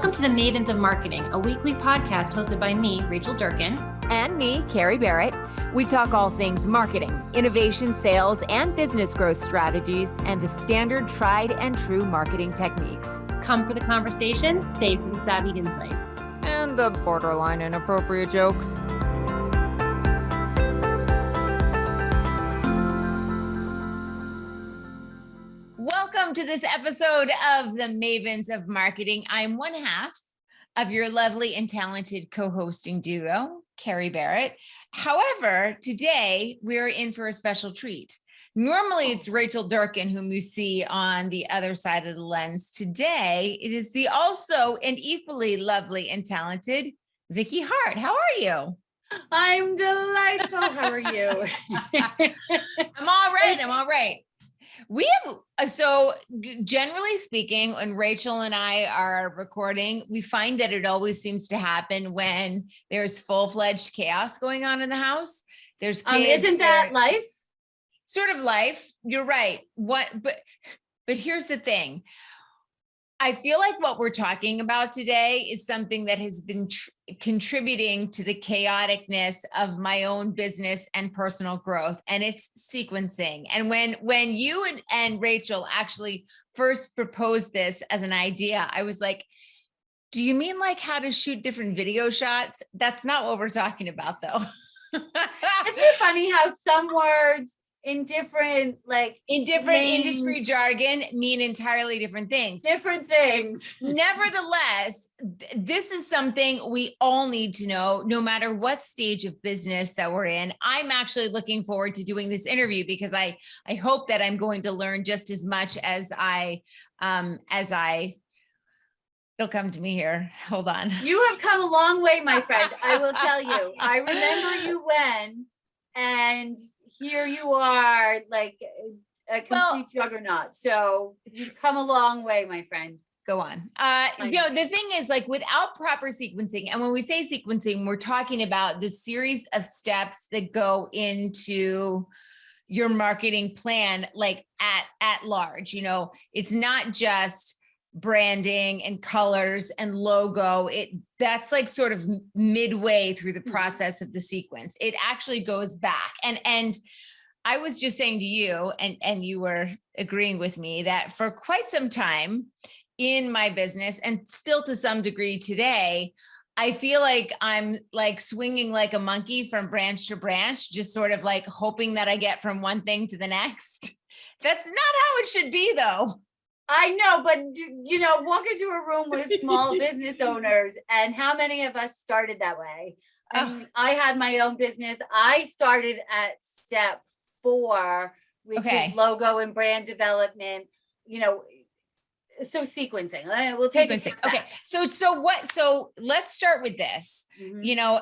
Welcome to the Mavens of Marketing, a weekly podcast hosted by me, Rachel Durkin. And me, Carrie Barrett. We talk all things marketing, innovation, sales, and business growth strategies, and the standard tried and true marketing techniques. Come for the conversation, stay for the savvy insights. And the borderline inappropriate jokes. Welcome to this episode of the Mavens of Marketing. I'm one half of your lovely and talented co-hosting duo, Carrie Barrett. However, today we're in for a special treat. Normally it's Rachel Durkin whom you see on the other side of the lens. Today it is the also and equally lovely and talented Vicki Harte. How are you? I'm delightful. How are you? I'm all right. We have, so generally speaking, when Rachel and I are recording, we find that it always seems to happen when there's full-fledged chaos going on in the house. There's kids. Isn't that life? Sort of life. You're right. But here's the thing. I feel like what we're talking about today is something that has been contributing to the chaoticness of my own business and personal growth, and it's sequencing. And when you and Rachel actually first proposed this as an idea, I was like, do you mean like how to shoot different video shots? That's not what we're talking about, though. Isn't it funny how some words in different industry jargon mean entirely different things. Nevertheless, this is something we all need to know, no matter what stage of business that we're in. I'm actually looking forward to doing this interview because I hope that I'm going to learn just as much as it'll come to me here. Hold on. You have come a long way, my friend. I will tell you. I remember you when, and here you are, like a complete juggernaut. So you've come a long way, my friend. Go on. The thing is, like, without proper sequencing, and when we say sequencing, we're talking about the series of steps that go into your marketing plan, like at large. You know, it's not just branding and colors and logo. That's like sort of midway through the process of the sequence. It actually goes back. And I was just saying to you, and you were agreeing with me, that for quite some time in my business, and still to some degree today, I feel like I'm like swinging like a monkey from branch to branch, just sort of like hoping that I get from one thing to the next. That's not how it should be, though. I know, but you know, walk into a room with small business owners, and how many of us started that way? I had my own business. I started at step 4, which is logo and brand development. You know, so sequencing. We'll take sequencing. Okay. So let's start with this. Mm-hmm. You know,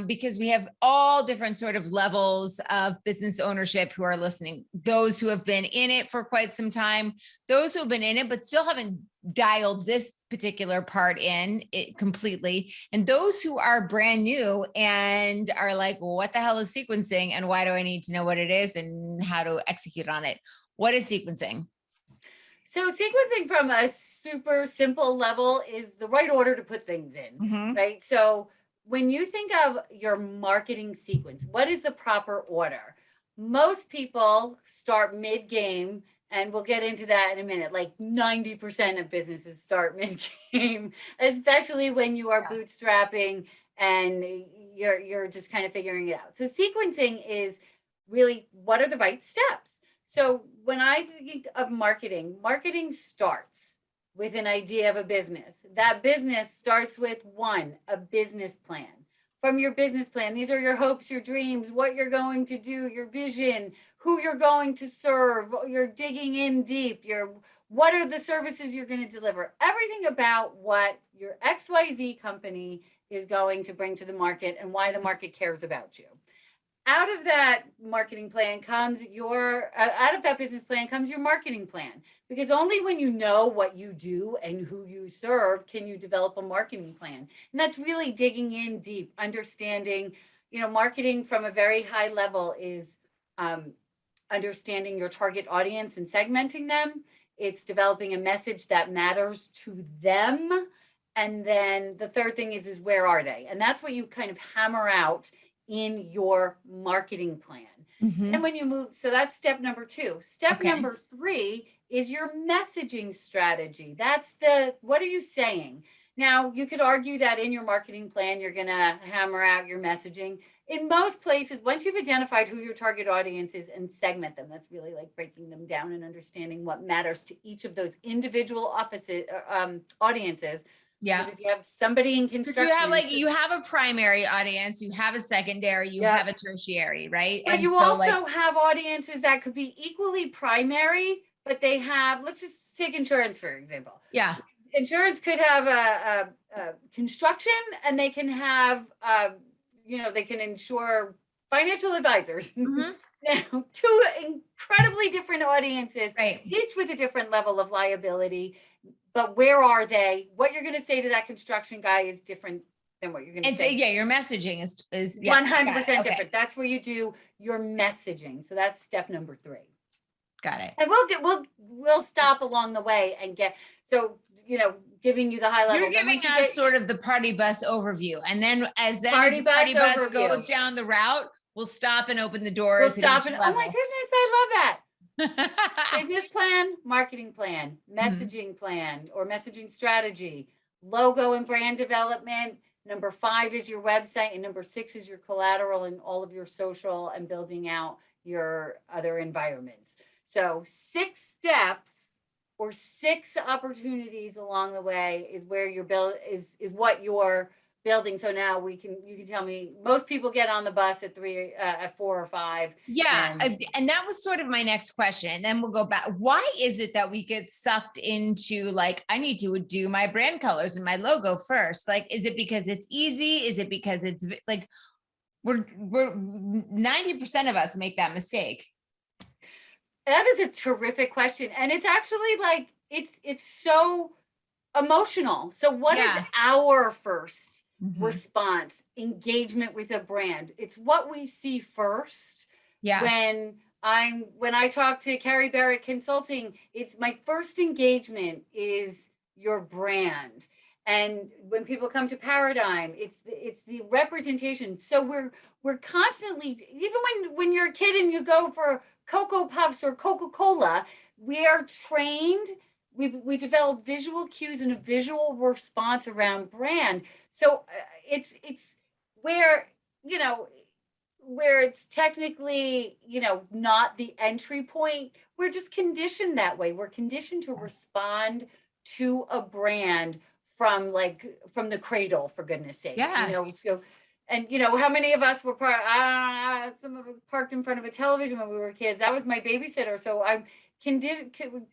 because we have all different sort of levels of business ownership who are listening. Those who have been in it for quite some time, those who have been in it but still haven't dialed this particular part in it completely, and those who are brand new and are like, well, what the hell is sequencing, and why do I need to know what it is and how to execute on it? What is sequencing? So sequencing from a super simple level is the right order to put things in, right? So when you think of your marketing sequence, what is the proper order? Most people start mid-game, and we'll get into that in a minute. Like 90% of businesses start mid-game, especially when you are bootstrapping and you're just kind of figuring it out. So sequencing is really, what are the right steps? So when I think of marketing starts with an idea of a business. That business starts with a business plan. From your business plan, these are your hopes, your dreams, what you're going to do, your vision, who you're going to serve, you're digging in deep, what are the services you're going to deliver, everything about what your XYZ company is going to bring to the market and why the market cares about you. Out of that marketing plan comes out of that business plan comes your marketing plan, because only when you know what you do and who you serve can you develop a marketing plan. And that's really digging in deep, understanding, marketing from a very high level is understanding your target audience and segmenting them. It's developing a message that matters to them And then the third thing is where are they? And that's what you kind of hammer out in your marketing plan. And when you move, so that's step number 2. Step number 3 is your messaging strategy. That's what are you saying? Now, you could argue that in your marketing plan, you're going to hammer out your messaging. In most places, once you've identified who your target audience is and segment them, that's really like breaking them down and understanding what matters to each of those individual audiences. Yeah. Because if you have somebody in construction, you have a primary audience, you have a secondary, you have a tertiary, right? But you also have audiences that could be equally primary, but they have, let's just take insurance, for example. Yeah. Insurance could have a construction, and they can have, they can insure financial advisors. Now, 2 incredibly different audiences, each with a different level of liability. But where are they? What you're going to say to that construction guy is different than what you're going to say. Yeah, your messaging is 100% different. That's where you do your messaging. So that's step number 3. Got it. And we'll stop along the way and giving you the high level. You're giving us sort of the party bus overview, and then as the party bus goes down the route, we'll stop and open the doors. We'll stop and oh my goodness, I love that. Business plan, marketing plan, messaging plan or messaging strategy, logo and brand development. Number 5 is your website, and number 6 is your collateral and all of your social and building out your other environments. So 6 steps or 6 opportunities along the way is where your is what you're building. So now you can tell me, most people get on the bus at 4 or 5. Yeah. And that was sort of my next question. And then we'll go back. Why is it that we get sucked into I need to do my brand colors and my logo first? Is it because it's easy? Is it because it's we're 90% of us make that mistake? That is a terrific question. And it's actually it's so emotional. So what is our first response? Engagement with a brand. It's what we see first. Yeah. When I talk to Carrie Barrett Consulting, it's my first engagement is your brand. And when people come to Paradigm, it's the representation. So we're constantly, even when you're a kid and you go for Cocoa Puffs or Coca-Cola, we are trained. We develop visual cues and a visual response around brand. So it's where it's technically, not the entry point. We're just conditioned that way. We're conditioned to respond to a brand from the cradle, for goodness sakes. Yeah. And how many of us were some of us parked in front of a television when we were kids. That was my babysitter. So I'm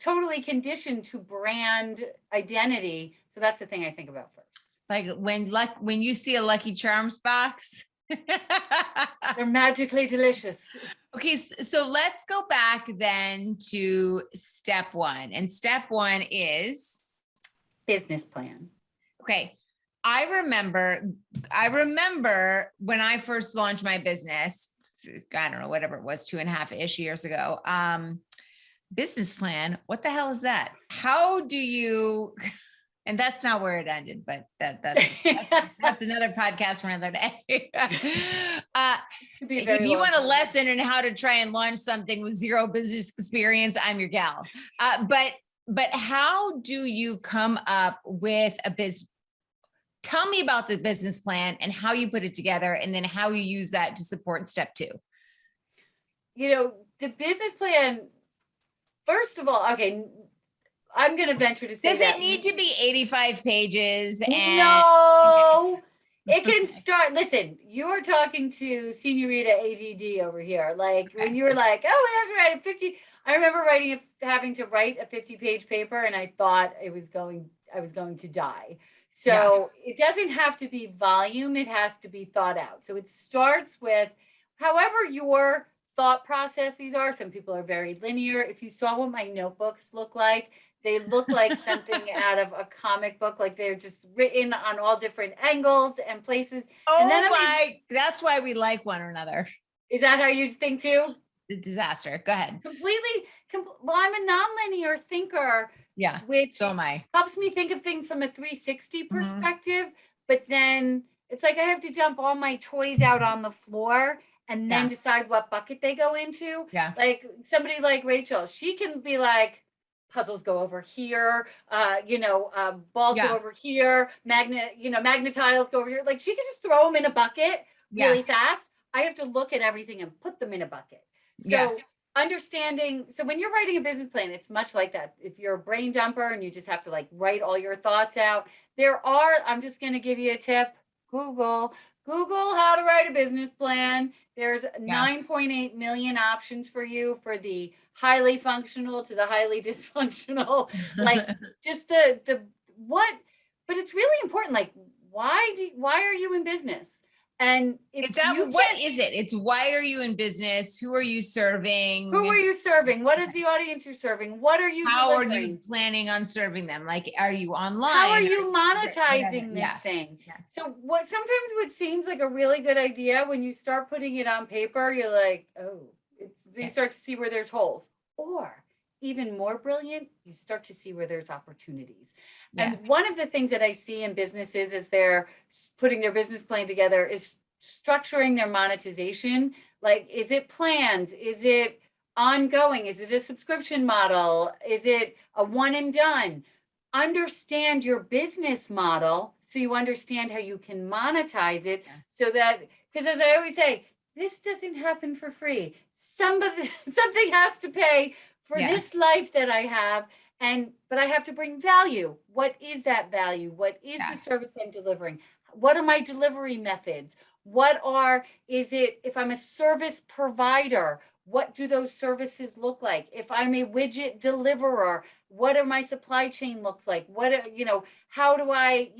totally conditioned to brand identity. So that's the thing I think about first. When you see a Lucky Charms box, they're magically delicious. Okay, so let's go back then to step 1. And step 1 is business plan. Okay. I remember when I first launched my business, I don't know, whatever it was, 2.5-ish years ago. Business plan. What the hell is that? How do you, and that's not where it ended, but that's another podcast for another day. If you want a lesson in how to try and launch something with 0 business experience, I'm your gal. But how do you come up with a business? Tell me about the business plan and how you put it together, and then how you use that to support step 2. The business plan, first of all, okay, I'm going to venture to say does it need to be 85 pages? No, it can start. Listen, you're talking to Senorita ADD over here. When you were like, oh, we have to write a 50. I remember having to write a 50-page paper, and I thought I was going to die. So it doesn't have to be volume. It has to be thought out. So it starts with however your thought processes are. Some people are very linear. If you saw what my notebooks look like, they look like something out of a comic book. They're just written on all different angles and places. Oh, and that's why we like one another. Is that how you think too? The disaster. Go ahead. Completely. Well, I'm a nonlinear thinker. Yeah. which So am I. helps me think of things from a 360 perspective. But then it's like I have to dump all my toys out on the floor and then decide what bucket they go into. Yeah. Like somebody like Rachel, she can be like, puzzles go over here, balls go over here, magnet tiles go over here. Like she can just throw them in a bucket really fast. I have to look at everything and put them in a bucket. So understanding, so when you're writing a business plan, it's much like that. If you're a brain dumper and you just have to like write all your thoughts out, I'm just going to give you a tip. Google how to write a business plan. There's 9.8 million options for you, for the highly functional to the highly dysfunctional. Like just the what, but it's really important. Like, why are you in business? And what is it? It's why are you in business? Who are you serving? Who are you serving? What is the audience you're serving? What are you How delivering? are you planning on serving them? Like, are you online? How are you monetizing this thing? Yeah. So sometimes what seems like a really good idea, when you start putting it on paper, you're like, oh, you start to see where there's holes. Or even more brilliant, you start to see where there's opportunities. And one of the things that I see in businesses as they're putting their business plan together is structuring their monetization. Like, is it plans? Is it ongoing? Is it a subscription model? Is it a one and done? Understand your business model so you understand how you can monetize it, so that, because as I always say, this doesn't happen for free. Something has to pay for this life that I have, but I have to bring value. What is that value? What is the service I'm delivering? What are my delivery methods? If I'm a service provider, what do those services look like? If I'm a widget deliverer, what do my supply chain looks like? How do I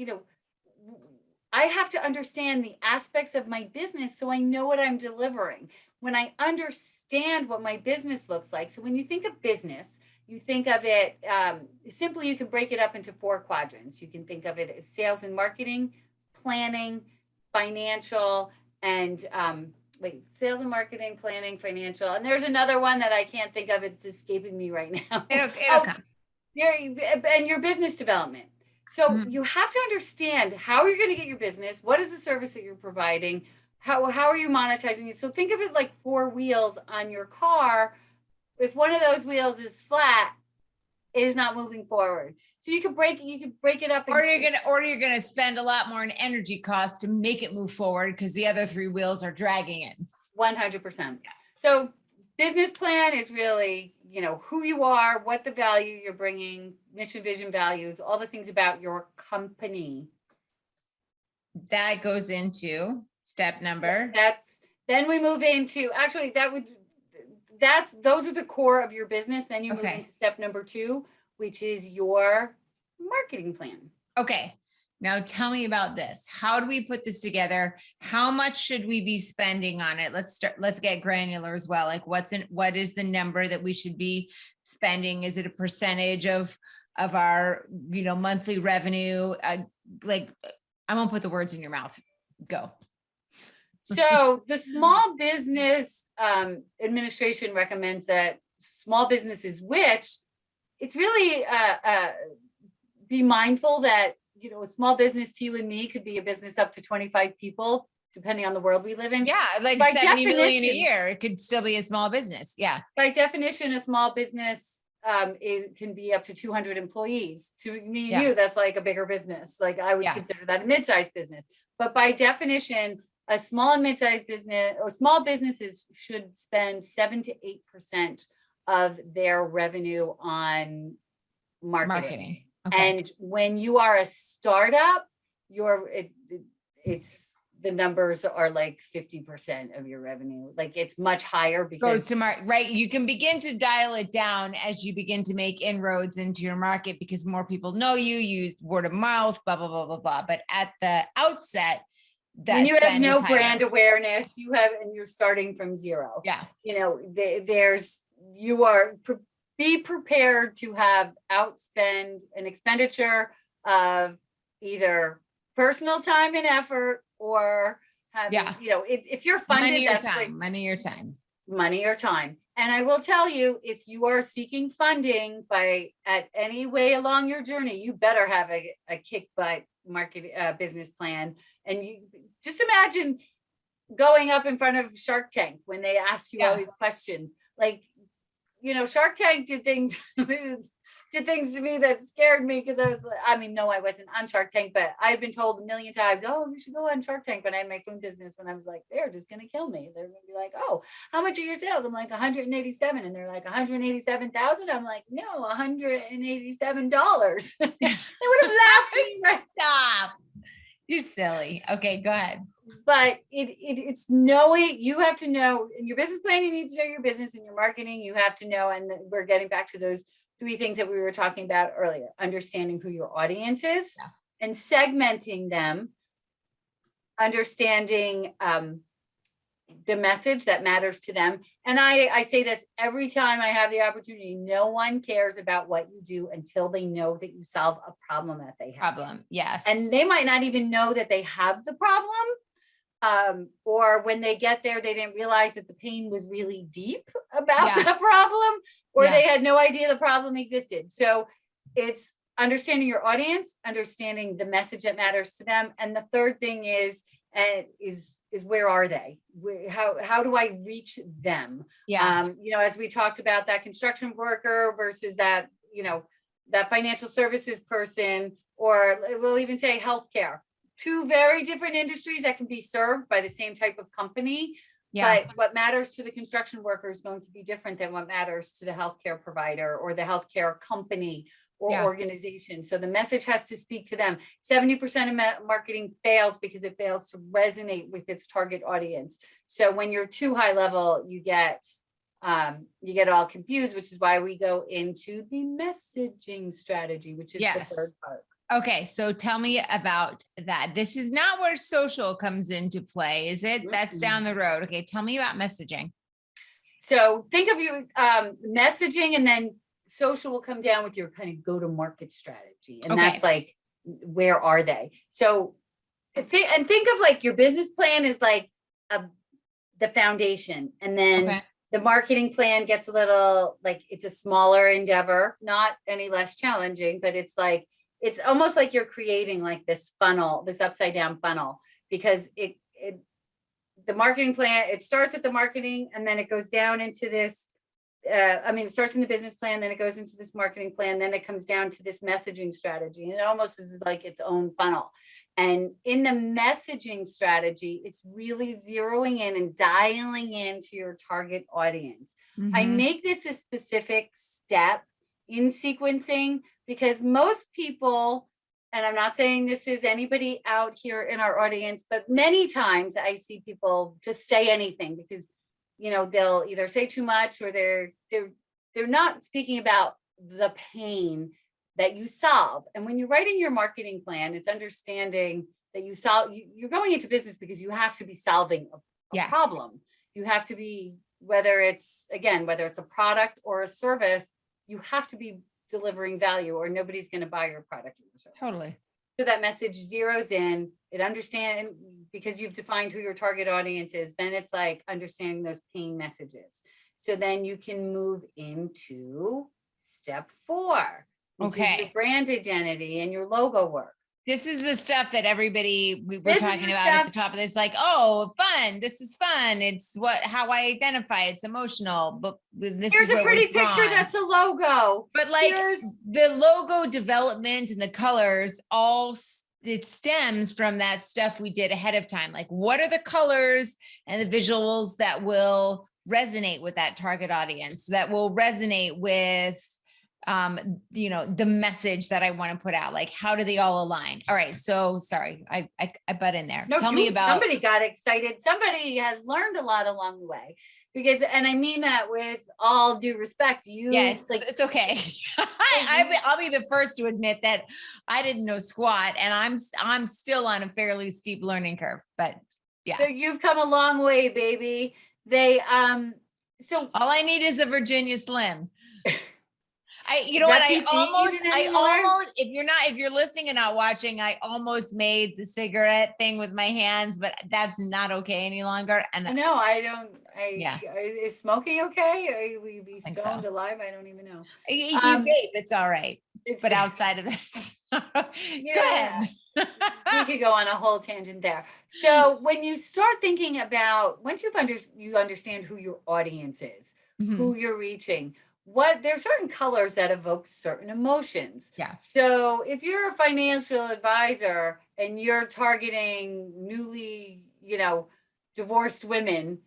have to understand the aspects of my business so I know what I'm delivering. When I understand what my business looks like. So when you think of business, you think of it simply, you can break it up into 4 quadrants. You can think of it as sales and marketing, planning, financial, and sales and marketing, planning, financial. And there's another one that I can't think of. It's escaping me right now. It'll come. And your business development. So you have to understand how you're going to get your business. What is the service that you're providing? How are you monetizing it? So think of it like 4 wheels on your car. If one of those wheels is flat, it is not moving forward. So you could break it up. Or you're gonna spend a lot more in energy costs to make it move forward because the other 3 wheels are dragging it. 100%. So business plan is really, who you are, what the value you're bringing, mission, vision, values, all the things about your company. That goes into step number. Then we move into, actually those are the core of your business. Then you move into step number 2, which is your marketing plan. Okay. Now tell me about this. How do we put this together? How much should we be spending on it? Let's get granular as well. Like what is the number that we should be spending? Is it a percentage of our, monthly revenue? I won't put the words in your mouth. Go. So the Small Business Administration recommends that small businesses, which it's really be mindful that, a small business to you and me could be a business up to 25 people, depending on the world we live in. Yeah, like by 70 million a year, it could still be a small business. Yeah. By definition, a small business can be up to 200 employees. To me and you, that's like a bigger business. Like I would consider that a mid-sized business. But by definition, a small and mid-sized business or small businesses should spend 7 to 8% of their revenue on marketing. Okay. And when you are a startup, it's the numbers are like 50% of your revenue. Like it's much higher because goes to market, right? You can begin to dial it down as you begin to make inroads into your market because more people know you, use word of mouth, blah, blah, blah, blah, blah. But at the outset, when you have no brand awareness, and you're starting from zero. Yeah. Be prepared to have outspend an expenditure of either personal time and effort or if you're funded, money or time. money or time. And I will tell you, if you are seeking funding at any way along your journey, you better have a kick butt market business plan. And you just imagine going up in front of Shark Tank when they ask you all these questions. Like, Shark Tank did things to me that scared me, because no, I wasn't on Shark Tank, but I've been told a million times, oh, you should go on Shark Tank when I had my phone business. And I was like, they're just going to kill me. They're going to be like, oh, how much are your sales? I'm like, 187. And they're like, 187,000. I'm like, no, $187. They would have laughed at me. Stop. You're silly. Okay, go ahead. But it's knowing, you have to know in your business plan, you need to know your business, and your marketing, you have to know. And we're getting back to those 3 things that we were talking about earlier: understanding who your audience is and segmenting them, understanding the message that matters to them. And I say this every time I have the opportunity: no one cares about what you do until they know that you solve a problem that they have. Yes. And they might not even know that they have the problem. Or when they get there, they didn't realize that the pain was really deep about the problem, or they had no idea the problem existed. So it's understanding your audience, understanding the message that matters to them. And the third thing is where are they? How do I reach them? As we talked about, that construction worker versus that, that financial services person, or we'll even say healthcare. 2 very different industries that can be served by the same type of company. But what matters to the construction worker is going to be different than what matters to the healthcare provider or the healthcare company or organization. So the message has to speak to them. 70% of marketing fails because it fails to resonate with its target audience. So when you're too high level, you get all confused, which is why we go into the messaging strategy, which is the third part. Okay, so tell me about that. This is not where social comes into play, is it? That's down the road. Okay, tell me about messaging. So think of your messaging, and then social will come down with your kind of go-to-market strategy. And that's like, where are they? So think of like your business plan is like the foundation. And then the marketing plan gets a little, like, it's a smaller endeavor, not any less challenging, but it's like, it's almost like you're creating like this funnel, this upside down funnel, because the marketing plan, it starts at the marketing, and then it goes down into this. It starts in the business plan, then it goes into this marketing plan, then it comes down to this messaging strategy. And it almost is like its own funnel. And in the messaging strategy, it's really zeroing in and dialing into your target audience. I make this a specific step in sequencing, because most people, and I'm not saying this is anybody out here in our audience, but many times I see people just say anything because, they'll either say too much, or they're not speaking about the pain that you solve. And when you're writing your marketing plan, it's understanding that you're going into business because you have to be solving a problem. You have to be, whether it's a product or a service, you have to be delivering value, or nobody's going to buy your product or service. Totally. So that message zeroes in, it understands, because you've defined who your target audience is, then it's like understanding those pain messages. So then you can move into step 4, which is your brand identity and your logo work. This is the stuff that everybody we were talking about at the top of this, like, oh, fun. This is fun. It's how I identify. It's emotional, but this here's a pretty picture. That's a logo. But like the logo development and the colors, it stems from that stuff we did ahead of time. Like, what are the colors and the visuals that will resonate with that target audience, that will resonate with the message that I want to put out? Like, how do they all align? All right. So sorry, I butt in there. Tell me about. Somebody got excited. Somebody has learned a lot along the way, because, and I mean that with all due respect, it's okay. I'll be the first to admit that I didn't know squat, and I'm still on a fairly steep learning curve, but yeah. So you've come a long way, baby. So all I need is a Virginia Slim. You know what? I PC even anymore? almost, if you're listening and not watching, I almost made the cigarette thing with my hands, but that's not okay any longer. And I know, is smoking okay? Will you be think stoned so. alive? I don't even know. if you vape, it's all right. But good. outside of that, Yeah. go ahead. We could go on a whole tangent there. So when you start thinking about, once you understand who your audience is, who you're reaching, there are certain colors that evoke certain emotions. Yeah. So if you're a financial advisor and you're targeting newly, divorced women,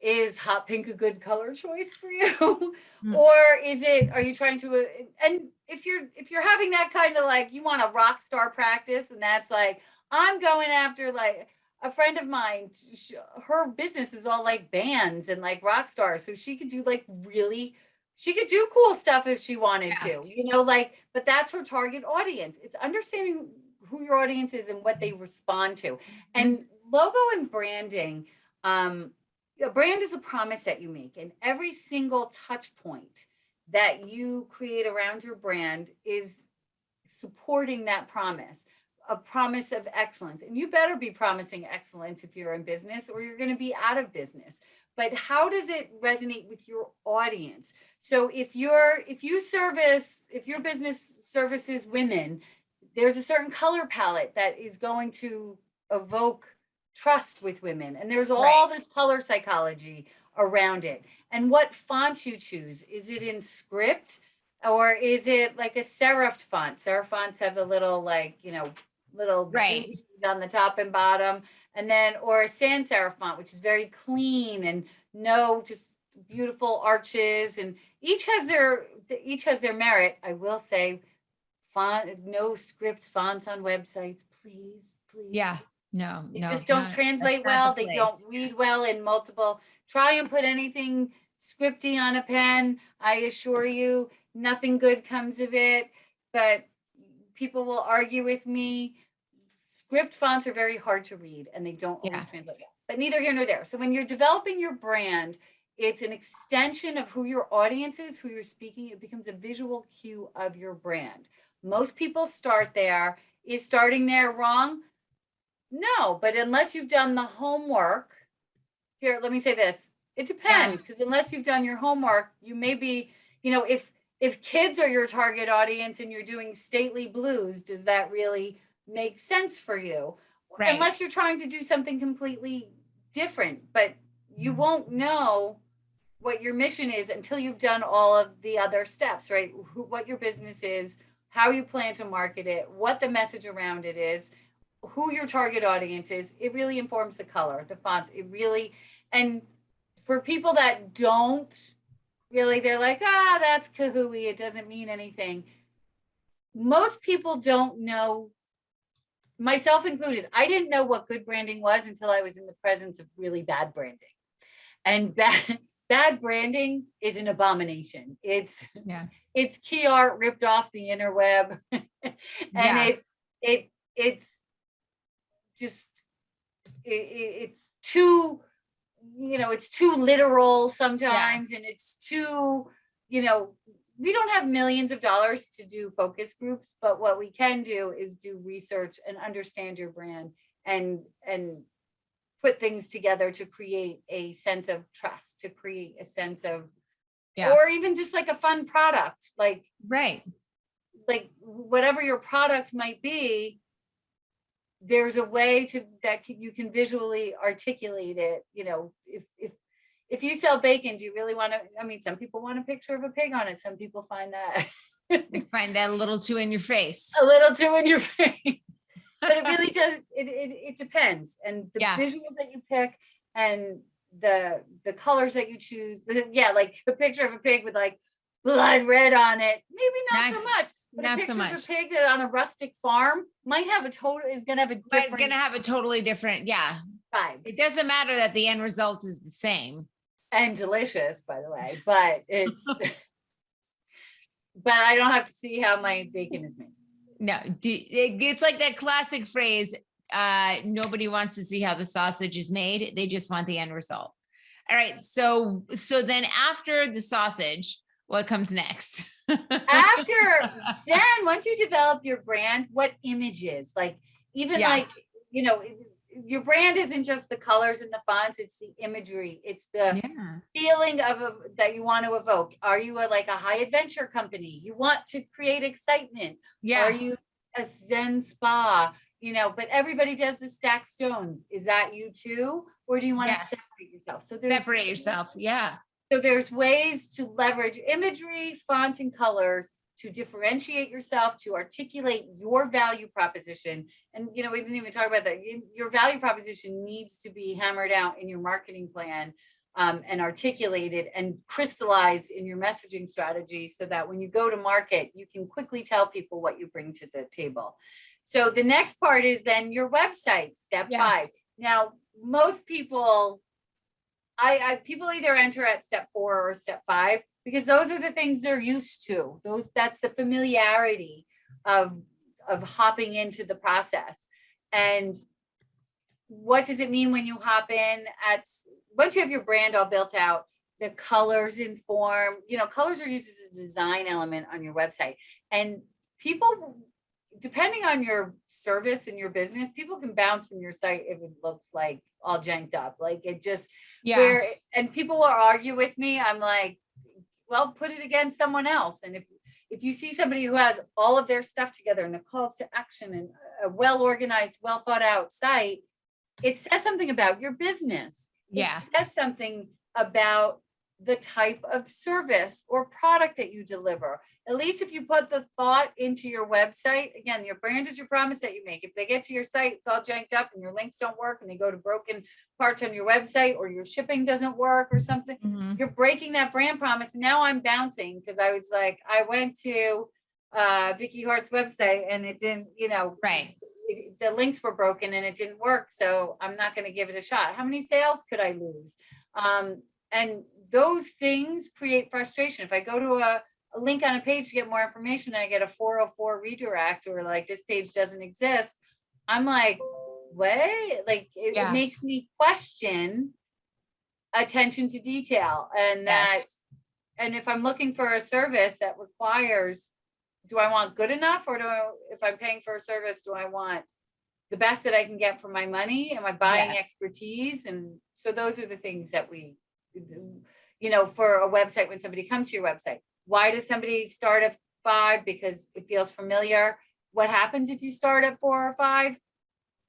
is hot pink a good color choice for you? Or are you trying to, and if you're having that kind of like, you want a rock star practice, and that's like, I'm going after, like, a friend of mine, her business is all like bands and like rock stars. So she could do she could do cool stuff if she wanted to, but that's her target audience. It's understanding who your audience is and what they respond to. And logo and branding, a brand is a promise that you make, and every single touch point that you create around your brand is supporting that promise, a promise of excellence. And you better be promising excellence if you're in business, or you're going to be out of business. But how does it resonate with your audience? So if your business services women, there's a certain color palette that is going to evoke trust with women. And there's all this color psychology around it. And what font you choose, is it in script, or is it like a serif font? Serif fonts have a little little on the top and bottom, and then, or a sans serif font, which is very clean and just beautiful arches, and each has their merit. I will say, no script fonts on websites, please. Yeah. No, they just don't translate well. They don't read well in multiple. Try and put anything scripty on a pen. I assure you, nothing good comes of it. But people will argue with me. Script fonts are very hard to read, and they don't always translate well. But neither here nor there. So when you're developing your brand, it's an extension of who your audience is, who you're speaking. It becomes a visual cue of your brand. Most people start there. Is starting there wrong? No, but unless you've done the homework, here, let me say this. It depends, because unless you've done your homework, you may be, if kids are your target audience and you're doing stately blues, does that really make sense for you? Right. Unless you're trying to do something completely different, but you won't know what your mission is until you've done all of the other steps, right? What your business is, how you plan to market it, what the message around it is, who your target audience is. It really informs the color, the fonts. And for people that don't really, they're like, that's kahooey, it doesn't mean anything. Most people don't know, myself included. I didn't know what good branding was until I was in the presence of really bad branding. And bad branding is an abomination. It's key art ripped off the interweb. And it's just, it's too, it's too literal sometimes. And it's too, we don't have millions of dollars to do focus groups, but what we can do is do research and understand your brand and put things together to create a sense of trust, to create a sense of, or even just like a fun product, like whatever your product might be, there's a way you can visually articulate it. If you sell bacon, do you really want to, some people want a picture of a pig on it. Some people find that a little too in your face. A little too in your face. But it really does, it depends. And the visuals that you pick and the colors that you choose. Like the picture of a pig with like blood red on it, maybe not so much. But a picture of a pig that on a rustic farm might have is going to have a different. Going to have a totally different, vibe. It doesn't matter that the end result is the same. And delicious, by the way, but it's, but I don't have to see how my bacon is made. No, it's like that classic phrase, nobody wants to see how the sausage is made. They just want the end result. All right. So then after the sausage, what comes next. After then, once you develop your brand, what images, like even like, you know, your brand isn't just the colors and the fonts, it's the imagery, it's the feeling of that you want to evoke. Are you like a high adventure company? You want to create excitement. Are you a Zen spa? You know, but everybody does the stack stones. Is that you too? Or do you want to separate yourself? So there's separate yourself. Yeah. So there's ways to leverage imagery, font, and colors to differentiate yourself, to articulate your value proposition. And, you know, we didn't even talk about that. Your value proposition needs to be hammered out in your marketing plan and articulated and crystallized in your messaging strategy so that when you go to market, you can quickly tell people what you bring to the table. So the next part is then your website, step 5. Now, most people, people either enter at step 4 or step 5 because those are the things they're used to. That's the familiarity of hopping into the process. And what does it mean when you hop in once you have your brand all built out, the colors inform, you know, colors are used as a design element on your website. And people, depending on your service and your business, people can bounce from your site if it looks like all janked up. Like it just, and people will argue with me. I'm like, well, put it against someone else. And if you see somebody who has all of their stuff together and the calls to action and a well-organized, well thought out site, it says something about your business. It says something about the type of service or product that you deliver. At least if you put the thought into your website, again, your brand is your promise that you make. If they get to your site, it's all janked up and your links don't work and they go to broken parts on your website or your shipping doesn't work or something, you're breaking that brand promise. Now I'm bouncing because I was like, I went to Vicki Harte's website and it didn't, you know, the links were broken and it didn't work. So I'm not going to give it a shot. How many sales could I lose? And those things create frustration. If I go to a link on a page to get more information and I get a 404 redirect or like this page doesn't exist, I'm like, what? Like it makes me question attention to detail. And and if I'm looking for a service that requires, do I want good enough or if I'm paying for a service, do I want the best that I can get for my money? Am I buying expertise? And so those are the things that we, you know, for a website, when somebody comes to your website, why does somebody start at 5? Because it feels familiar. What happens if you start at 4 or 5?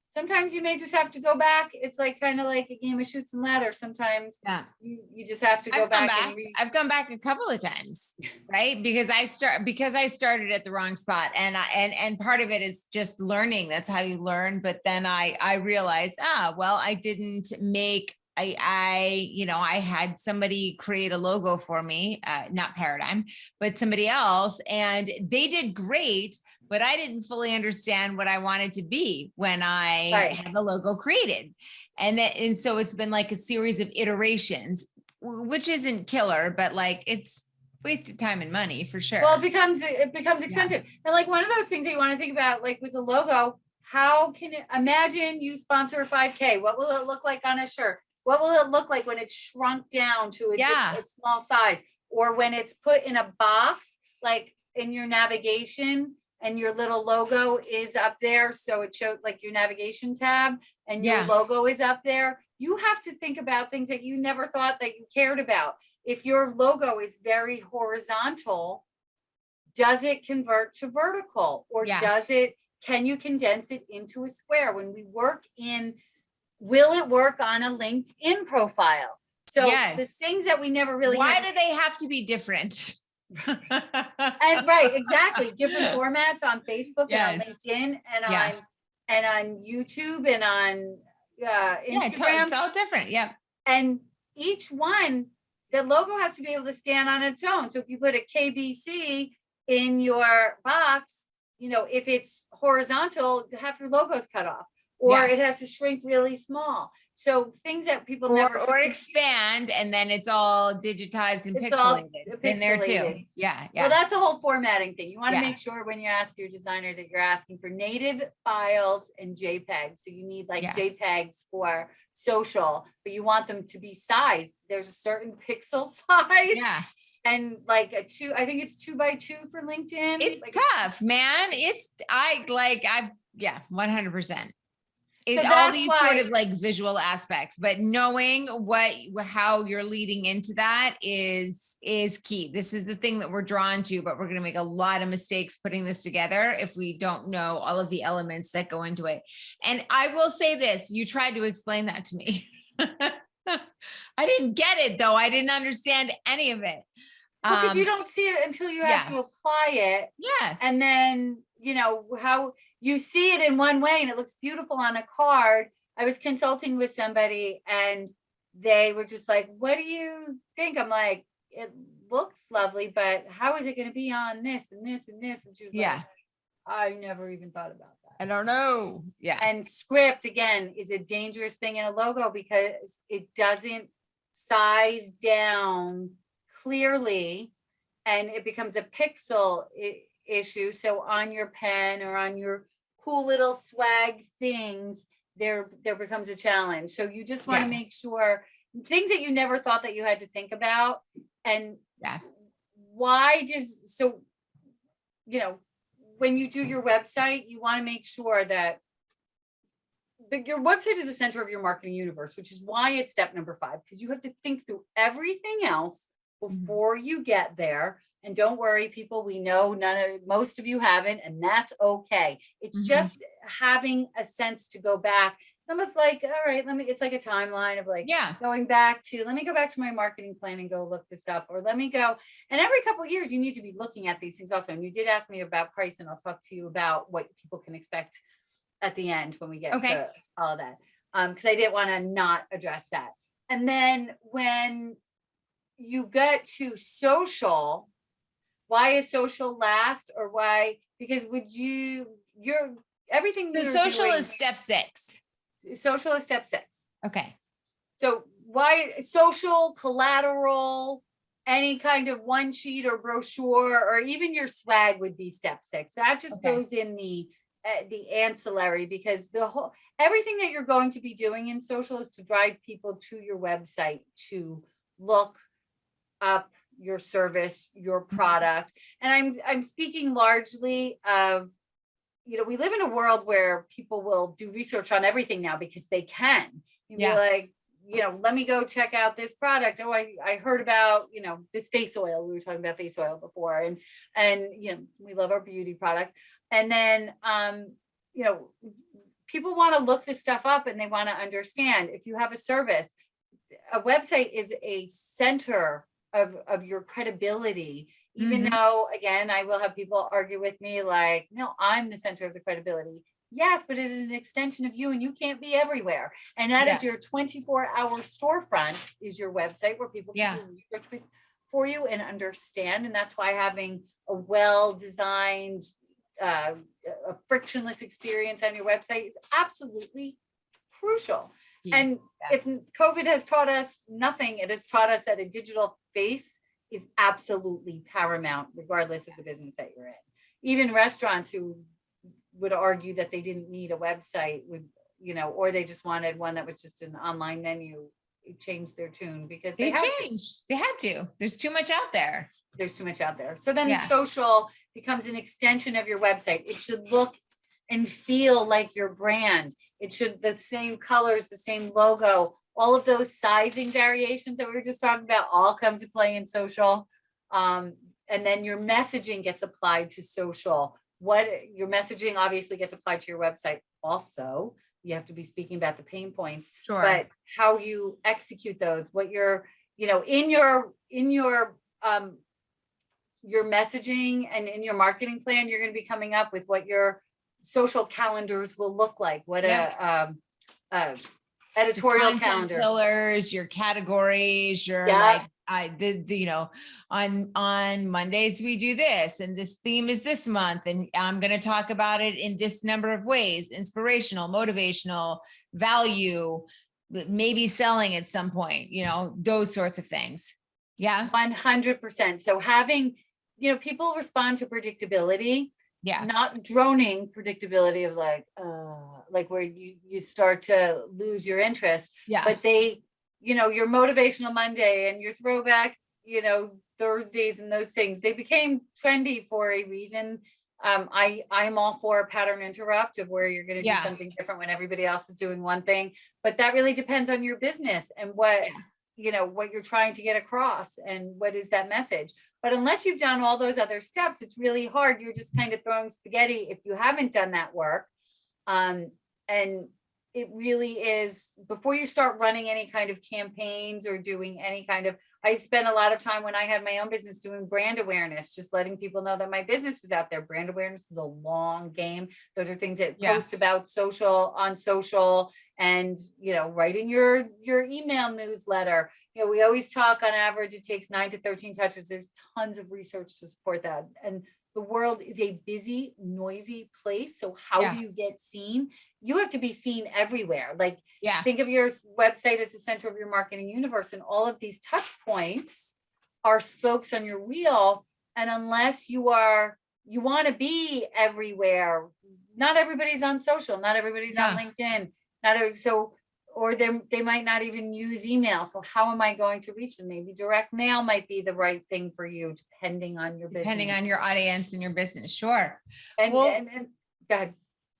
Sometimes you may just have to go back. It's like kind of like a game of Chutes and Ladders. Sometimes you just have to go back. I've gone back a couple of times, right? Because I started at the wrong spot, and part of it is just learning. That's how you learn. But then I realized, I didn't make. I had somebody create a logo for me, not Paradigm, but somebody else, and they did great. But I didn't fully understand what I wanted to be when I had the logo created. And so it's been like a series of iterations, which isn't killer, but like it's wasted time and money for sure. Well, it becomes expensive. And like one of those things that you want to think about, like with the logo, how can imagine you sponsor a 5K? What will it look like on a shirt? What will it look like when it's shrunk down to a small size, or when it's put in a box, like in your navigation and your little logo is up there. So it showed like your navigation tab and your logo is up there. You have to think about things that you never thought that you cared about. If your logo is very horizontal, does it convert to vertical, or can you condense it into a square? When we work will it work on a LinkedIn profile? So the things that we never really. Why do they have to be different? And exactly. Different formats on Facebook and on LinkedIn and on YouTube and on Instagram. It's all different. Yeah. And each one, the logo has to be able to stand on its own. So if you put a KBC in your box, you know, if it's horizontal, half your logo's cut off. Or it has to shrink really small. So things that people never or expand, and then it's all digitized and pixelated in there too. Yeah. Well, that's a whole formatting thing. You want to make sure when you ask your designer that you're asking for native files and JPEGs. So you need like JPEGs for social, but you want them to be sized. There's a certain pixel size. and like I think it's 2x2 for LinkedIn. It's like tough, man. Yeah, 100%. It's So all that's these why- sort of like visual aspects, but knowing how you're leading into that is key. This is the thing that we're drawn to, but we're going to make a lot of mistakes putting this together if we don't know all of the elements that go into it. And I will say this, you tried to explain that to me. I didn't get it though. I didn't understand any of it. Because you don't see it until you have to apply it. Yeah. And then, how you see it in one way and it looks beautiful on a card. I was consulting with somebody and they were just like, what do you think? I'm like, it looks lovely, but how is it going to be on this and this and this? And she was like, I never even thought about that. I don't know. Yeah. And script, again, is a dangerous thing in a logo because it doesn't size down clearly and it becomes a pixel issue. So on your pen or on your cool little swag things, there becomes a challenge. So you just want to make sure things that you never thought that you had to think about. And why just, so, when you do your website, you want to make sure that your website is the center of your marketing universe, which is why it's step number 5, because you have to think through everything else before you get there. And don't worry, people, we know most of you haven't, and that's okay. It's just having a sense to go back. It's almost like, all right, it's like a timeline of like going back to, let me go back to my marketing plan and go look this up, or let me go. And every couple of years, you need to be looking at these things also. And you did ask me about price, and I'll talk to you about what people can expect at the end when we get to all of that. Because I didn't want to not address that. And then when you get to social, why is social last, or why? Because everything. So social is step 6. Social is step 6. Okay. So why social, collateral, any kind of one sheet or brochure, or even your swag would be step 6. That just goes in the ancillary, because everything that you're going to be doing in social is to drive people to your website to look up your service, your product. And I'm speaking largely of, we live in a world where people will do research on everything now because they can. You'd be like, let me go check out this product. Oh, I heard about, this face oil. We were talking about face oil before, and we love our beauty products. And then, people want to look this stuff up and they want to understand. If you have a service, a website is a center of your credibility, even though, again, I will have people argue with me like, no, I'm the center of the credibility. Yes, but it is an extension of you, and you can't be everywhere. And that is your 24-hour storefront, is your website, where people can do research for you and understand. And that's why having a well-designed, a frictionless experience on your website is absolutely crucial. And if COVID has taught us nothing, it has taught us that a digital face is absolutely paramount, regardless of the business that you're in. Even restaurants who would argue that they didn't need a website would, or they just wanted one that was just an online menu, changed their tune because they had to. There's too much out there. So then social becomes an extension of your website. It should look and feel like your brand. It should, the same colors, the same logo, all of those sizing variations that we were just talking about all come to play in social. And then your messaging gets applied to social. What your messaging obviously gets applied to your website also. You have to be speaking about the pain points, but how you execute those, what you're, in your messaging and in your marketing plan, you're going to be coming up with what your social calendars will look like, what editorial calendar, pillars, your categories, your on Mondays we do this, and this theme is this month, and I'm going to talk about it in this number of ways: inspirational, motivational, value, maybe selling at some point, those sorts of things. 100%. So having, people respond to predictability. Not droning predictability of like where you start to lose your interest. But they, your motivational Monday and your throwback, Thursdays and those things, they became trendy for a reason. I'm all for a pattern interrupt of where you're going to do something different when everybody else is doing one thing, but that really depends on your business and what, what you're trying to get across and what is that message. But unless you've done all those other steps, it's really hard. You're just kind of throwing spaghetti if you haven't done that work. And it really is, before you start running any kind of campaigns or doing any kind of, I spent a lot of time when I had my own business doing brand awareness, just letting people know that my business was out there. Brand awareness is a long game. Those are things that post about on social and, writing your email newsletter. We always talk on average, it takes 9 to 13 touches. There's tons of research to support that. And the world is a busy, noisy place. So how do you get seen? You have to be seen everywhere. Like, think of your website as the center of your marketing universe, and all of these touch points are spokes on your wheel. And unless you want to be everywhere, not everybody's on social, not everybody's on LinkedIn, or they might not even use email. So how am I going to reach them? Maybe direct mail might be the right thing for you, depending on your business. Depending on your audience and your business. Sure. And go ahead.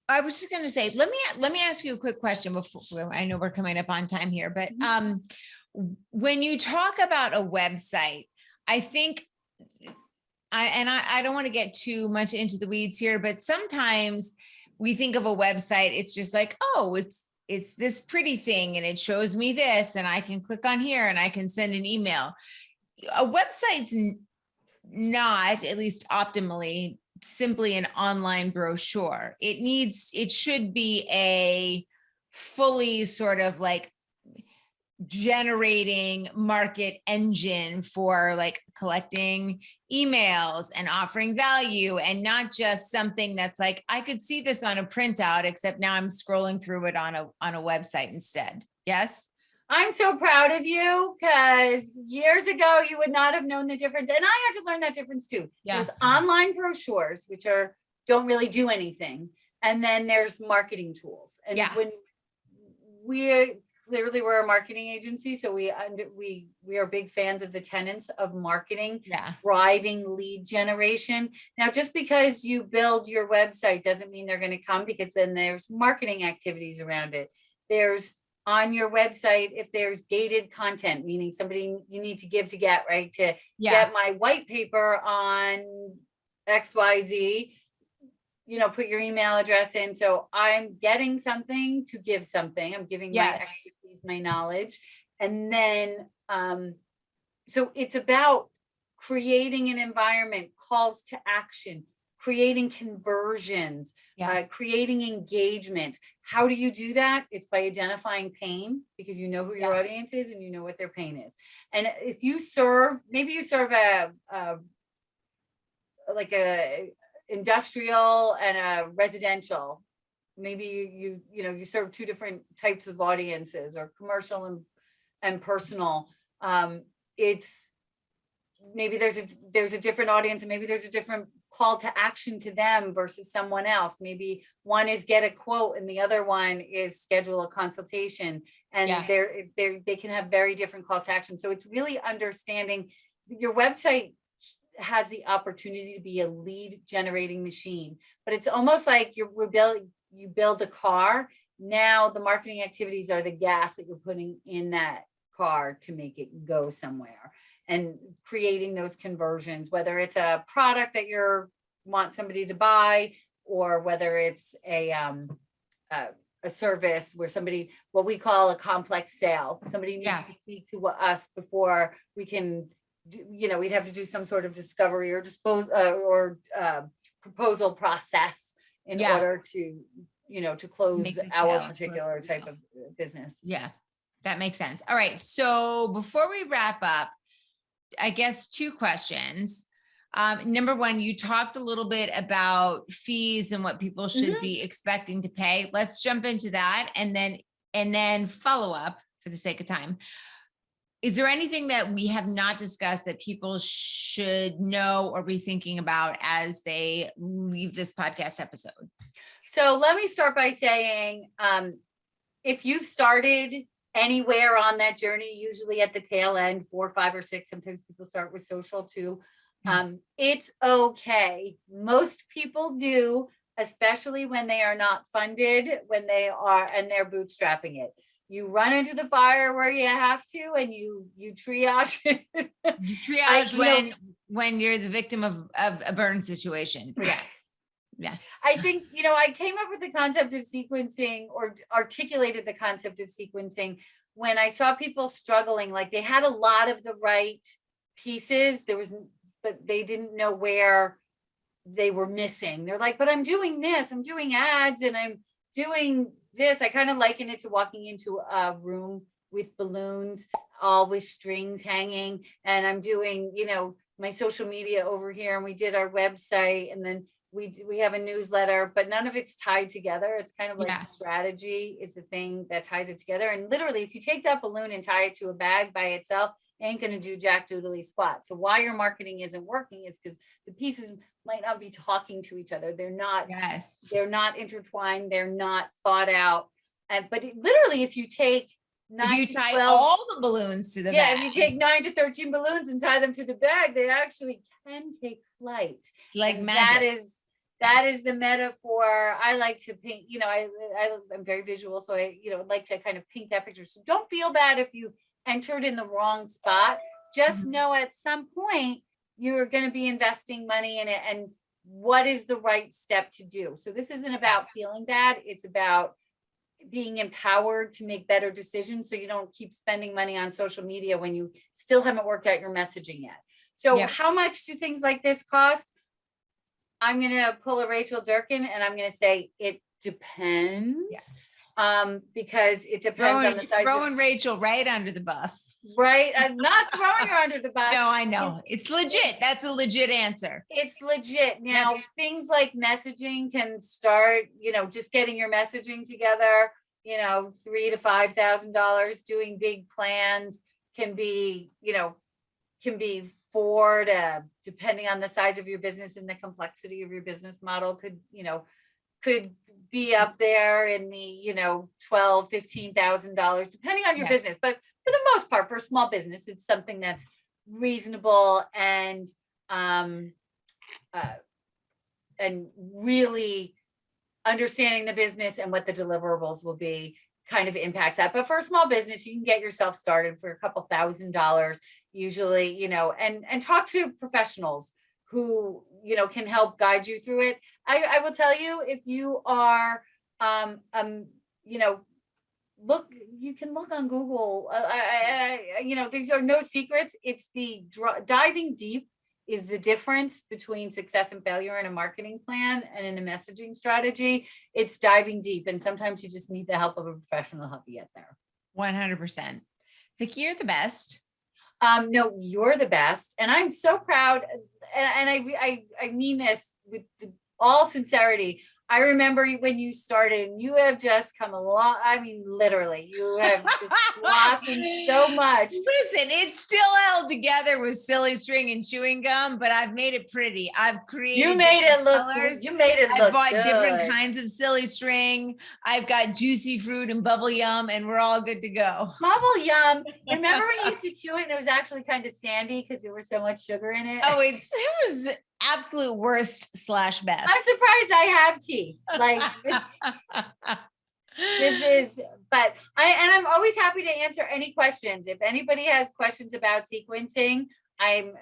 I was just going to say, let me ask you a quick question before, I know we're coming up on time here, but when you talk about a website, I think I don't want to get too much into the weeds here, but sometimes we think of a website, it's just like, oh, it's this pretty thing and it shows me this and I can click on here and I can send an email. A website's not, at least optimally, simply an online brochure. It should be a fully sort of like generating market engine for like collecting emails and offering value, and not just something that's like, I could see this on a printout, except now I'm scrolling through it on a website instead. Yes. I'm so proud of you, because years ago you would not have known the difference. And I had to learn that difference too. There's online brochures, which don't really do anything. And then there's marketing tools. And when we're a marketing agency, so we are big fans of the tenets of marketing, driving lead generation. Now, just because you build your website doesn't mean they're going to come, because then there's marketing activities around it. There's on your website, if there's gated content, meaning somebody you need to give to get, right? To get my white paper on XYZ, put your email address in. So I'm getting something to give something. I'm giving my expertise, my knowledge. And then, so it's about creating an environment, calls to action, creating conversions, creating engagement. How do you do that? It's by identifying pain, because you know who your audience is and you know what their pain is. And if you serve, maybe you serve a industrial and a residential, maybe you serve two different types of audiences, or commercial and personal. It's maybe there's a different audience, and maybe there's a different call to action to them versus someone else. Maybe one is get a quote and the other one is schedule a consultation, and they can have very different calls to action. So it's really understanding your website has the opportunity to be a lead generating machine, but it's almost like you build a car. Now the marketing activities are the gas that you're putting in that car to make it go somewhere, and creating those conversions, whether it's a product that you want somebody to buy, or whether it's a service where what we call a complex sale. Somebody needs to speak to us before we can we'd have to do some sort of discovery or proposal process in order to close our particular type of business. Yeah, that makes sense. All right. So before we wrap up, I guess 2 questions. Number one, you talked a little bit about fees and what people should be expecting to pay. Let's jump into that, and then follow up for the sake of time. Is there anything that we have not discussed that people should know or be thinking about as they leave this podcast episode? So let me start by saying, if you've started anywhere on that journey, usually at the tail end, 4, 5, or 6. Sometimes people start with social too. It's okay. Most people do, especially when they are not funded, when they are, and they're bootstrapping it. You run into the fire where you have to, and you triage it. You triage when you're the victim of a burn situation. Yeah. Yeah. I think, I came up with the concept of sequencing, or articulated the concept of sequencing, when I saw people struggling, like they had a lot of the right pieces. But they didn't know where they were missing. They're like, but I'm doing this, I'm doing ads, and I'm doing this. I kind of liken it to walking into a room with balloons, all with strings hanging. And I'm doing, my social media over here, and we did our website, and then we have a newsletter, but none of it's tied together. It's kind of like strategy is the thing that ties it together. And literally, if you take that balloon and tie it to a bag by itself, ain't going to do jack doodly squat. So why your marketing isn't working is because the pieces might not be talking to each other. They're not intertwined. They're not thought out. But literally, if you take 9 if you to tie 12, all the balloons to the bag. if you take 9 to 13 balloons and tie them to the bag, they actually can take flight. Like magic. That is the metaphor I like to paint. I'm very visual, so I like to kind of paint that picture. So don't feel bad if you entered in the wrong spot. Just know at some point you're going to be investing money in it, and what is the right step to do. So this isn't about feeling bad. It's about being empowered to make better decisions, so you don't keep spending money on social media when you still haven't worked out your messaging yet. So how much do things like this cost? I'm going to pull a Rachel Durkin, and I'm going to say it depends. Because it depends on the size. Throwing Rachel right under the bus. Right. I'm not throwing her under the bus. No, I know. It's legit. That's a legit answer. It's legit. Now, things like messaging can start, just getting your messaging together, $3,000 to $5,000. Doing big plans can be, $4,000 to, depending on the size of your business and the complexity of your business model, could be up there in the $12,000, $15,000 depending on your business. But for the most part, for a small business, it's something that's reasonable, and really understanding the business and what the deliverables will be kind of impacts that. But for a small business, you can get yourself started for a couple $1,000 usually, and talk to professionals who can help guide you through it. I will tell you, if you are you can look on Google. These are no secrets. It's the diving deep is the difference between success and failure in a marketing plan and in a messaging strategy. It's diving deep, and sometimes you just need the help of a professional to help you get there. 100%. Vicki, you're the best. No, you're the best. And I'm so proud. And I mean this with all sincerity. I remember when you started, and you have just come along. I mean, literally, you have just blossomed so much. Listen, it's still held together with silly string and chewing gum, but I've made it pretty. I've created. You made it look. Colors. You made it look. I bought good. different kinds of silly string. I've got juicy fruit and bubble yum, and we're all good to go. Bubble yum. Remember when you used to chew it and it was actually kind of sandy because there was so much sugar in it? Oh, it was the absolute worst / best. I'm surprised I have tea. Like this is, but I'm always happy to answer any questions. If anybody has questions about sequencing, I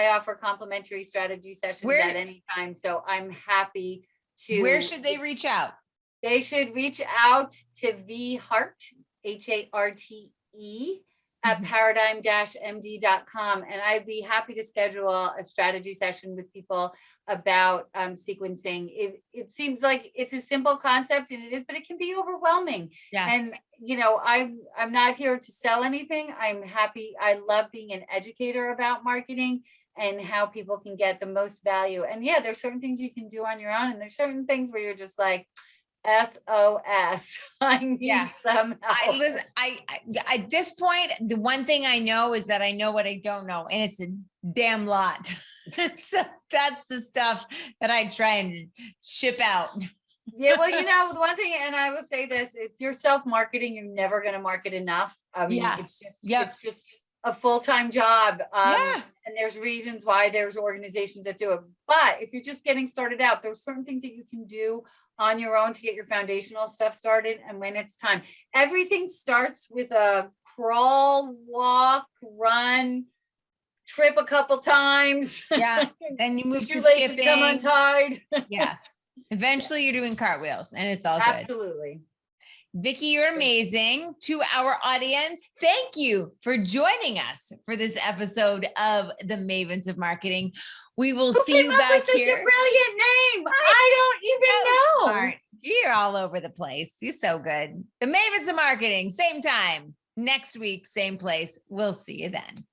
offer complimentary strategy sessions at any time. So I'm happy to. Where should they reach out? They should reach out to Vicki Harte, Harte, at paradigm-md.com. And I'd be happy to schedule a strategy session with people about sequencing. It seems like it's a simple concept, and it is, but it can be overwhelming. Yeah. And, I'm not here to sell anything. I'm happy. I love being an educator about marketing and how people can get the most value. And yeah, there's certain things you can do on your own, and there's certain things where you're just like, SOS. I need some help. I at this point, the one thing I know is that I know what I don't know, and it's a damn lot. So that's the stuff that I try and ship out. Yeah, well, the one thing, and I will say this, if you're self-marketing, you're never going to market enough. I mean, Yeah. it's just a full-time job. Yeah. And there's reasons why there's organizations that do it. But if you're just getting started out, there's certain things that you can do on your own to get your foundational stuff started. And when it's time, everything starts with a crawl, walk, run, trip a couple times. Yeah. Then you move to your laces skipping. come untied. Yeah. Eventually you're doing cartwheels and it's all good. Absolutely. Vicki, you're amazing. To our audience, thank you for joining us for this episode of the Mavens of Marketing. We will see you back with here. Such a brilliant name. I don't even know. Smart. You're all over the place. You're so good. The Mavens of Marketing, same time next week, same place. We'll see you then.